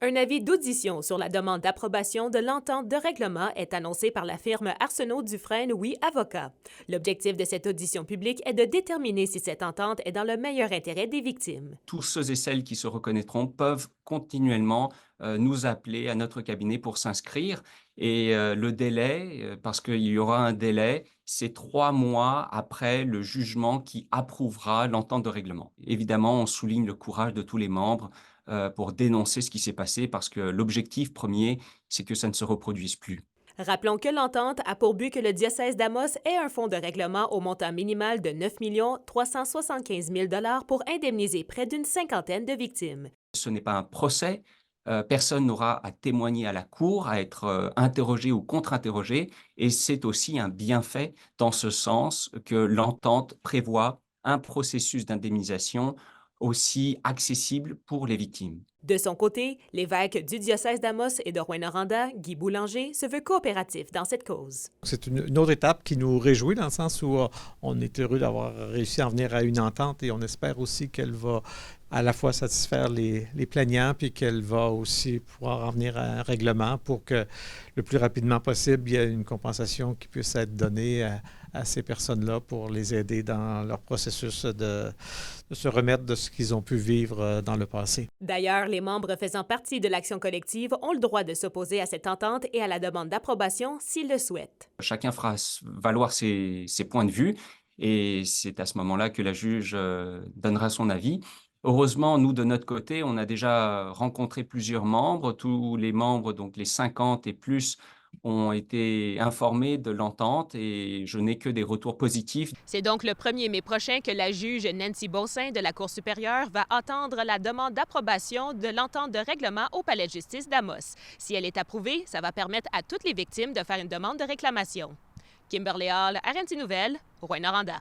Un avis d'audition sur la demande d'approbation de l'entente de règlement est annoncé par la firme Arsenault Dufresne Oui Avocats. L'objectif de cette audition publique est de déterminer si cette entente est dans le meilleur intérêt des victimes. Tous ceux et celles qui se reconnaîtront peuvent continuellement nous appeler à notre cabinet pour s'inscrire. Et le délai, parce qu'il y aura un délai, c'est 3 mois après le jugement qui approuvera l'entente de règlement. Évidemment, on souligne le courage de tous les membres pour dénoncer ce qui s'est passé parce que l'objectif premier, c'est que ça ne se reproduise plus. Rappelons que l'entente a pour but que le diocèse d'Amos ait un fonds de règlement au montant minimal de 9 375 000 pour indemniser près d'une cinquantaine de victimes. Ce n'est pas un procès. Personne n'aura à témoigner à la cour, à être interrogé ou contre-interrogé. Et c'est aussi un bienfait dans ce sens que l'entente prévoit un processus d'indemnisation aussi accessible pour les victimes. De son côté, l'évêque du diocèse d'Amos et de Rouyn-Noranda, Guy Boulanger, se veut coopératif dans cette cause. C'est une autre étape qui nous réjouit dans le sens où on est heureux d'avoir réussi à en venir à une entente et on espère aussi qu'elle va à la fois satisfaire les plaignants puis qu'elle va aussi pouvoir en venir à un règlement pour que le plus rapidement possible, il y ait une compensation qui puisse être donnée à ces personnes-là pour les aider dans leur processus de se remettre de ce qu'ils ont pu vivre dans le passé. D'ailleurs, les membres faisant partie de l'action collective ont le droit de s'opposer à cette entente et à la demande d'approbation s'ils le souhaitent. Chacun fera valoir ses points de vue et c'est à ce moment-là que la juge donnera son avis. Heureusement, nous, de notre côté, on a déjà rencontré plusieurs membres. Tous les membres, donc les 50 et plus, ont été informés de l'entente et je n'ai que des retours positifs. C'est donc le 1er mai prochain que la juge Nancy Beausain de la Cour supérieure va entendre la demande d'approbation de l'entente de règlement au Palais de justice d'Amos. Si elle est approuvée, ça va permettre à toutes les victimes de faire une demande de réclamation. Kimberly Hall, RNC Nouvelles, Rouyn-Noranda.